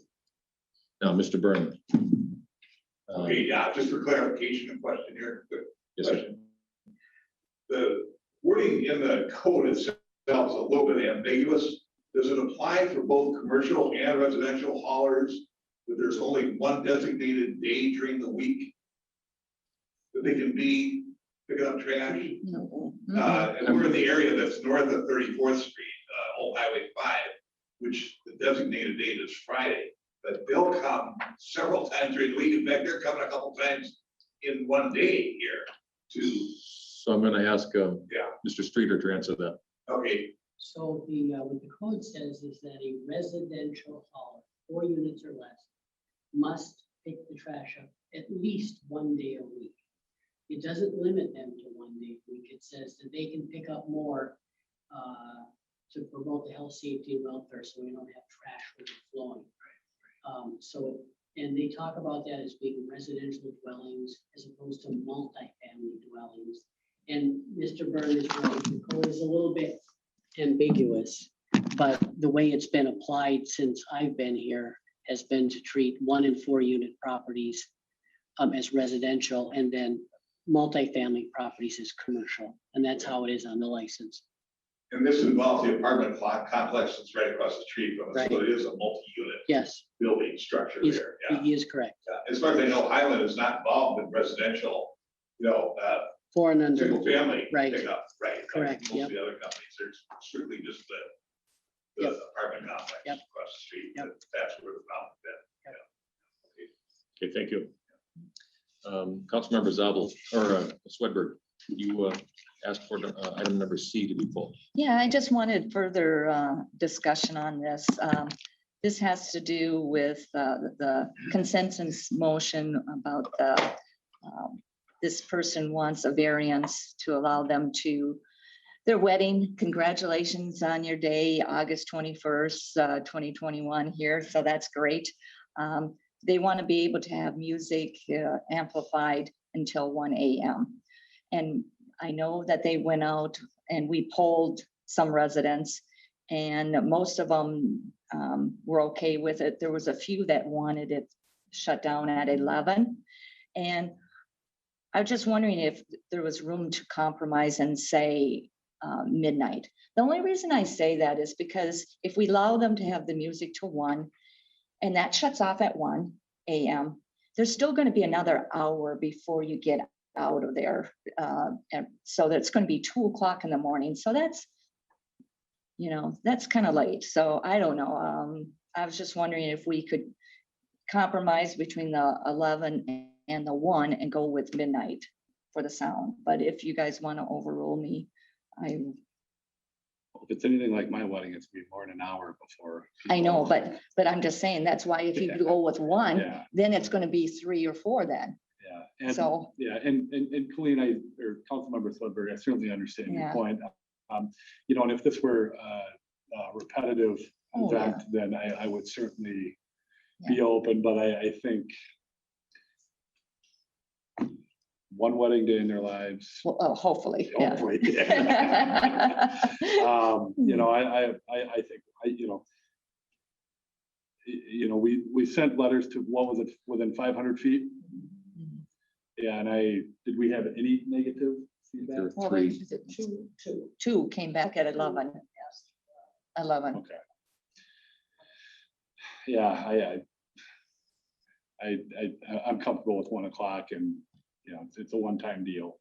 Now, Mr. Byrne. Okay, yeah, just for clarification, a question here. Good Yes, sir. question. The wording in the code itself is a little bit ambiguous. Does it apply for both commercial and residential haulers? That there's only one designated day during the week that they can be picking up trash? No. And we're in the area that's north of 34th Street, Old Highway 5, which the designated date is Friday. But they'll come several times during the week. In fact, they're coming a couple times in one day here to, So I'm going to ask yeah, Mr. Streeter to answer that. okay. So what the code says is that a residential hauler, 4 units or less, must pick the trash up at least one day a week. It doesn't limit them to one day a week. It says that they can pick up more to promote the health, safety, and welfare, so we don't have trash overflowing. And they talk about that as being residential dwellings as opposed to multifamily dwellings. And Mr. Byrne is right, the code is a little bit ambiguous, but the way it's been applied since I've been here has been to treat 1 and 4 unit properties as residential, and then multifamily properties as commercial. And that's how it is on the license. And this involves the apartment complex that's right across the street from us, Right. so it is a multi-unit Yes, building structure he's- there. Yeah. he is correct. As far as I know, Highland is not involved in residential, 4 and under. single family Right. pickup, right? Correct, Most yep. of the other companies, there's strictly just the Yep. apartment complex Yep. across the street. Yep. That's where the problem is. Okay, thank you. Councilmember Zabel, or Swedberg, you asked for item number C to be pulled. Yeah, I just wanted further discussion on this. This has to do with the consensus motion about this person wants a variance to allow them to their wedding. Congratulations on your day, August 21st, 2021 here. So that's great. They want to be able to have music amplified until 1 a.m. And I know that they went out and we polled some residents, and most of them were okay with it. There was a few that wanted it shut down at 11. And I was just wondering if there was room to compromise and say midnight. The only reason I say that is because if we allow them to have the music till 1, and that shuts off at 1 a.m., there's still going to be another hour before you get out of there. And so that's going to be 2 o'clock in the morning. So that's, that's kind of late. So I don't know. I was just wondering if we could compromise between the 11 and the 1 and go with midnight for the sound. But if you guys want to overrule me, If it's anything like my wedding, it's gonna be more than an hour before. I know, but I'm just saying, that's why if you go with 1, Yeah. then it's going to be 3 or 4 then. Yeah, and, So- yeah, and Colleen, or Councilmember Swedberg, I certainly understand your Yeah. point. And if this were a repetitive Oh, yeah. event, then I would certainly be open, but I think one wedding day in their lives. Well, hopefully, yeah. Hopefully, yeah. I think, we sent letters to, what was it, within 500 feet? Yeah, and did we have any negative feedback? There were Well, 3. is it two came back at 11. 11. Okay. Yeah, I'm comfortable with 1 o'clock, and, it's a one-time deal.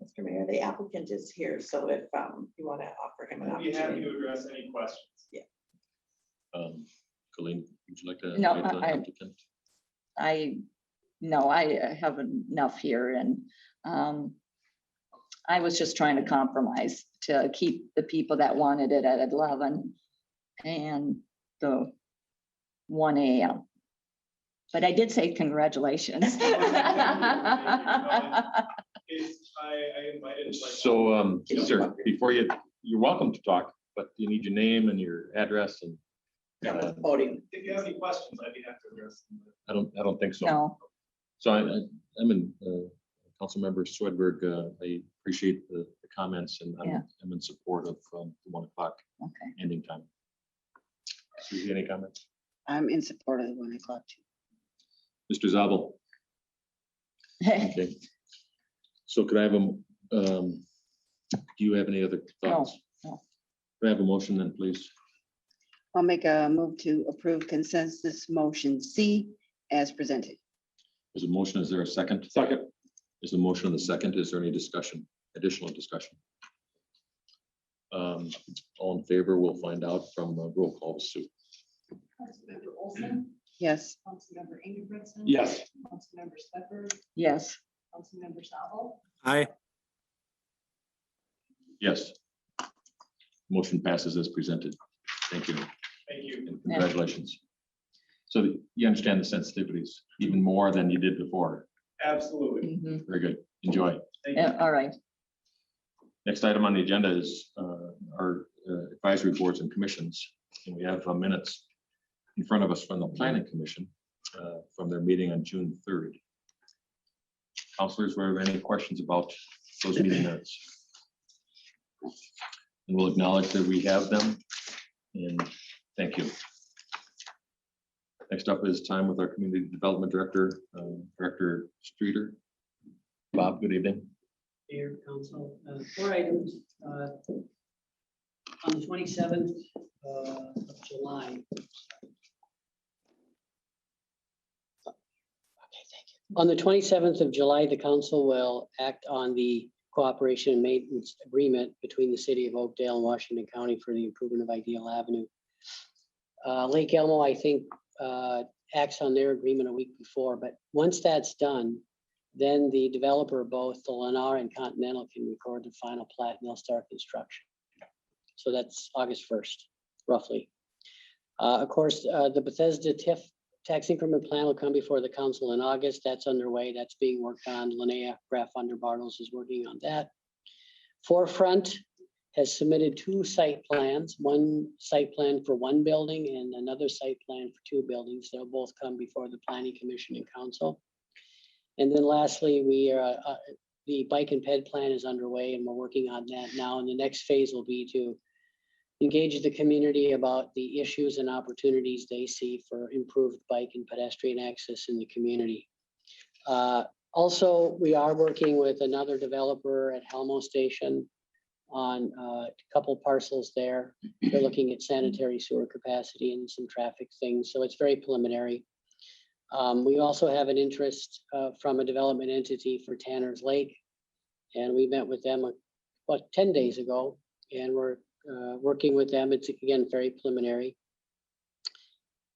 Mr. Mayor, the applicant is here, so if you want to offer him an opportunity. to address any questions. Colleen, would you like to? No, wait till the applicant? No, I have enough here and I was just trying to compromise to keep the people that wanted it at 11 and the 1 a.m. But I did say congratulations. So, sir, before you're welcome to talk, but you need your name and your address and. Voting. If you have any questions, I'd be happy to address them. I don't think so. No, So I'm in, Councilmember Swedberg, I appreciate the comments and Yeah. I'm in support of the 1 o'clock okay. ending time. Suzie, any comments? I'm in support of the 1 o'clock too. Mr. Zabel? Okay. So could I have do you have any other thoughts? no. Could I have a motion then, please? I'll make a move to approve consensus motion C as presented. There's a motion. Is there a second? Second. There's a motion and a second. Is there any discussion, additional discussion? All in favor, we'll find out from roll call Sue. Councilmember Olson, Yes. Councilmember Ingebrigtsen. Yes. Councilmember Swedberg, Yes, Councilmember Zabel, Aye. Yes. Motion passes as presented. Thank you. Thank you. And congratulations. So you understand the sensitivities even more than you did before. Absolutely. mhm. Very good. Enjoy. Thank you. Yeah, all right. Next item on the agenda is our advisory boards and commissions. And we have minutes in front of us from the planning commission from their meeting on June 3rd. Counselors, were there any questions about those meeting minutes? And we'll acknowledge that we have them. And thank you. Next up is time with our community development director, Director Streeter. Bob, good evening. Mayor, council, 4 items. On the 27th of July. On the 27th of July, the council will act on the cooperation and maintenance agreement between the city of Oakdale and Washington County for the improvement of Ideal Avenue. Lake Elmo, I think, acts on their agreement a week before, but once that's done, then the developer, both the Lennar and Continental, can record the final plat and they'll start construction. So that's August 1st, roughly. Of course, the Bethesda TIF tax increment plan will come before the council in August. That's underway. That's being worked on. Linnea Graf under Bartles is working on that. Forefront has submitted 2 site plans, one site plan for 1 building and another site plan for 2 buildings. They'll both come before the planning commission and council. And then lastly, we are, the bike and ped plan is underway and we're working on that now. And the next phase will be to engage the community about the issues and opportunities they see for improved bike and pedestrian access in the community. Also, we are working with another developer at Helmo Station on a couple parcels there. They're looking at sanitary sewer capacity and some traffic things. So it's very preliminary. We also have an interest from a development entity for Tanner's Lake. And we met with them about 10 days ago and we're working with them. It's again, very preliminary.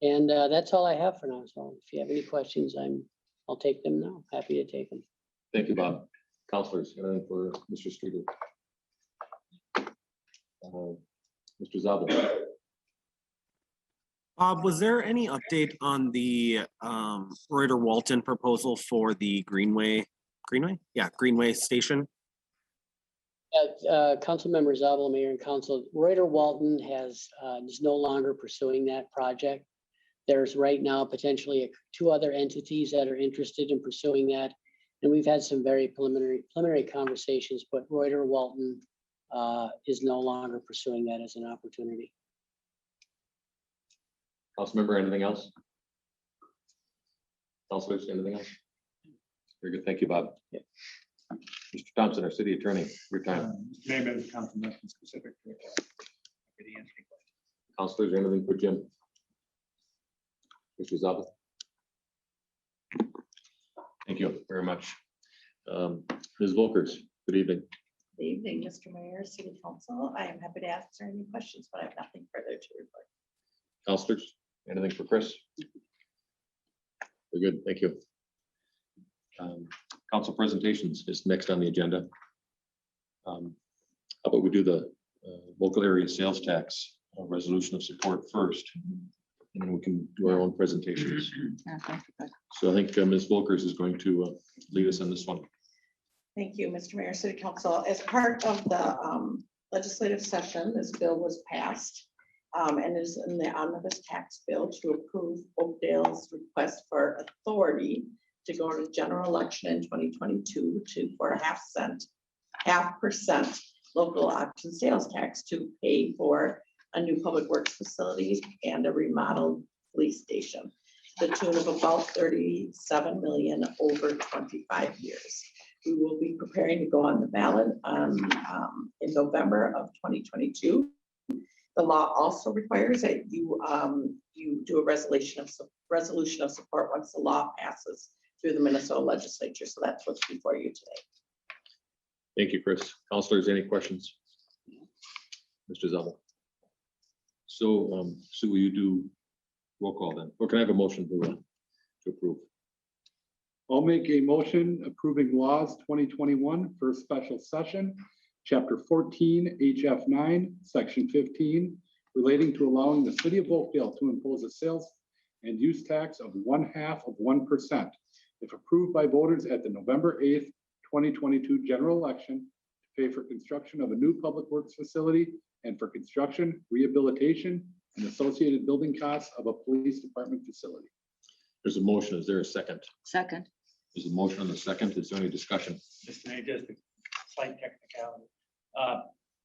And that's all I have for now. So if you have any questions, I'll take them now. Happy to take them. Thank you, Bob. Counselors, anything for Mr. Streeter? Mr. Zabel. Bob, was there any update on the Reuter Walton proposal for the Greenway? Yeah, Greenway Station. Council members, Zabel, Mayor and Council, Reuter Walton is no longer pursuing that project. There's right now potentially 2 other entities that are interested in pursuing that. And we've had some very preliminary conversations, but Reuter Walton is no longer pursuing that as an opportunity. Councilmember, anything else? Councilors, anything else? Very good. Thank you, Bob. Yeah. Mr. Thompson, our city attorney, your time. Name and council nothing specific. Councilors, anything for Jim? Mr. Zabel. Thank you very much. Ms. Volkers, good evening. Good evening, Mr. Mayor, City Council. I am happy to answer any questions, but I have nothing further to report. Counselors, anything for Chris? We're good, thank you. Council presentations is next on the agenda. How about we do the local area sales tax resolution of support first, and then we can do our own presentations. So I think Ms. Volkers is going to lead us on this one. Thank you, Mr. Mayor, City Council. As part of the legislative session, this bill was passed and is in the omnibus tax bill to approve Oakdale's request for authority to go to general election in 2022 for a half percent local option sales tax to pay for a new public works facilities and a remodeled police station, the tune of about 37 million over 25 years. We will be preparing to go on the ballot in November of 2022. The law also requires that you do a resolution of support once the law passes through the Minnesota legislature. So that's what's before you today. Thank you, Chris. Counselors, any questions? Mr. Zabel. So, Sue, will you do roll call then? Or can I have a motion to approve? I'll make a motion approving laws 2021 for special session, chapter 14, HF 9, section 15, relating to allowing the city of Oakdale to impose a sales and use tax of 0.5%, if approved by voters at the November 8th, 2022 general election, to pay for construction of a new public works facility and for construction, rehabilitation, and associated building costs of a police department facility. There's a motion. Is there a second? Second. There's a motion on the second. Is there any discussion? Just a slight technicality.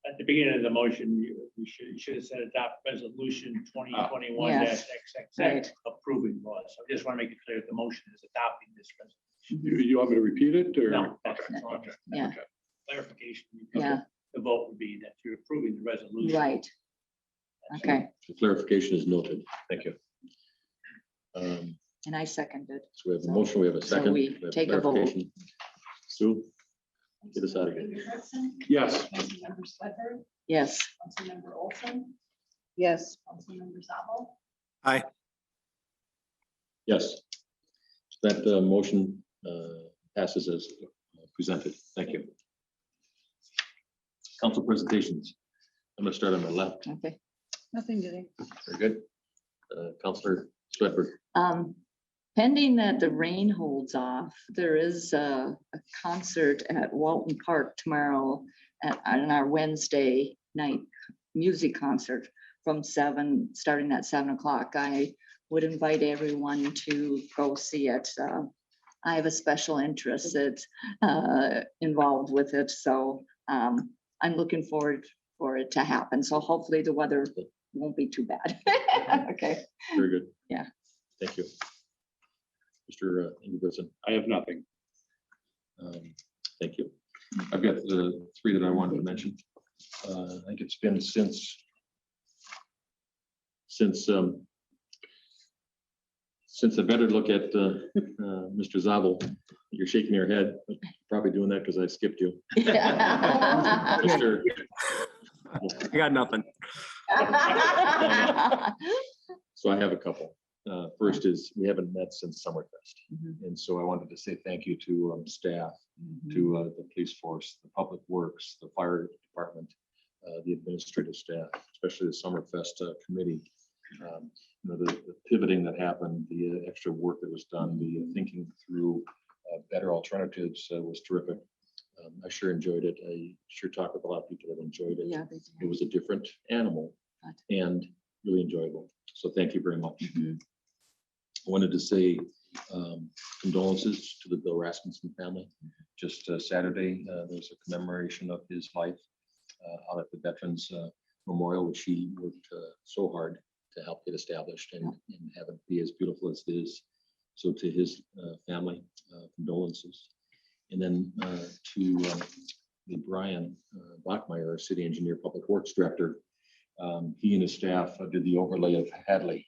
At the beginning of the motion, you should have said adopt resolution 2021 Yes. XXX Right. approving laws. So I just want to make it clear that the motion is adopting this resolution. You want me to repeat it or? No, that's Okay, all. okay, Yeah. okay. Clarification. Yeah. The vote would be that you're approving the resolution. Right. Okay. The clarification is noted. Thank you. And I seconded. So we have a motion, we have a So second. we have take a vote. clarification. Sue, get us out of here. Yes. Councilmember Sweatberg, Yes. Councilmember Olson, Yes. Councilmember Zabel, Yes. That motion passes as presented. Thank you. Council presentations. I'm going to start on my left. Okay. Nothing today. Very good. Councilor Swedberg. Pending that the rain holds off, there is a concert at Walton Park tomorrow on our Wednesday night music concert from starting at 7 o'clock. I would invite everyone to go see it. I have a special interest that's involved with it, so I'm looking forward for it to happen. So hopefully the weather won't be too bad. Okay. Very good. Yeah. Thank you. Mr. Ingebrigtsen. I have nothing. Thank you. I've got the three that I wanted to mention. I think it's been since I better look at Mr. Zabel. You're shaking your head, probably doing that because I skipped you. Mr. I got nothing. So I have a couple. First is we haven't met since Summerfest. And so I wanted to say thank you to staff, to the police force, the public works, the fire department, the administrative staff, especially the Summerfest committee. You know, the pivoting that happened, the extra work that was done, the thinking through better alternatives was terrific. I sure enjoyed it. I sure talked with a lot of people that enjoyed it. Yeah, It was a different animal and really enjoyable. So thank you very much. I wanted to say condolences to the Bill Rasmussen family. Just Saturday, there was a commemoration of his life out at the Veterans Memorial, which he worked so hard to help get established and have it be as beautiful as it is. So to his family, condolences. And then to the Brian Bachmeyer, our city engineer, public works director, he and his staff did the overlay of Hadley.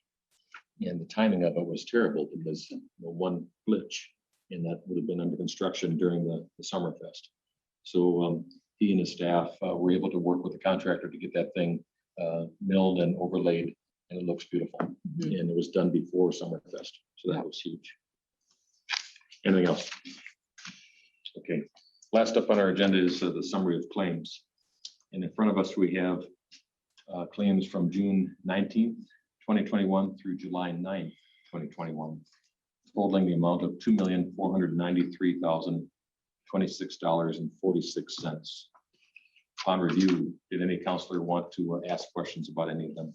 And the timing of it was terrible because one glitch and that would have been under construction during the Summerfest. So he and his staff were able to work with the contractor to get that thing milled and overlaid and it looks beautiful. And it was done before Summerfest, so that was huge. Anything else? Okay, last up on our agenda is the summary of claims. And in front of us, we have claims from June 19th, 2021 through July 9th, 2021, totaling the amount of $2,493,026.46. Upon review, did any counselor want to ask questions about any of them?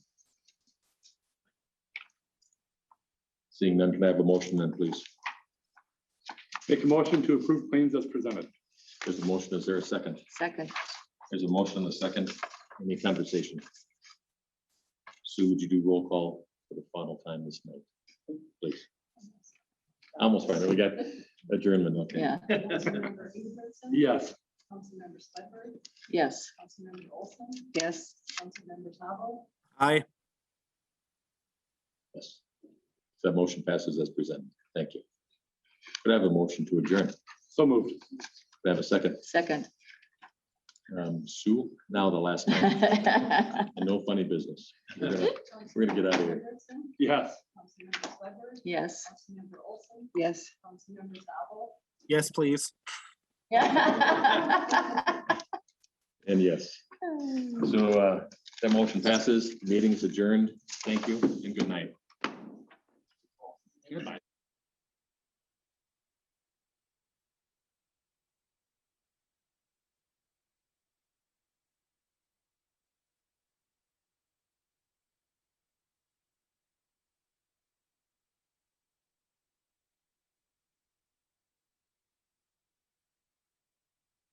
Seeing none, can I have a motion then, please? Make a motion to approve claims as presented. There's a motion. Is there a second? Second. There's a motion and a second. Any conversation? Sue, would you do roll call for the final time this night, please? Almost final. We got adjournment. Okay. Yeah. Councilmember Ingebrigtsen? Yes. Councilmember Sledford? Yes. Councilmember Olson? Yes. Councilmember Tabo? Aye. Yes. That motion passes as presented. Thank you. Could I have a motion to adjourn? So moved. Could I have a second? Second. Sue, now the last time. And no funny business. We're gonna get out of here. Yes. Councilmember Sledford? Yes. Councilmember Olson? Yes. Councilmember Tabo? Yes, please. And yes. So that motion passes. Meeting's adjourned. Thank you and good night. Good night.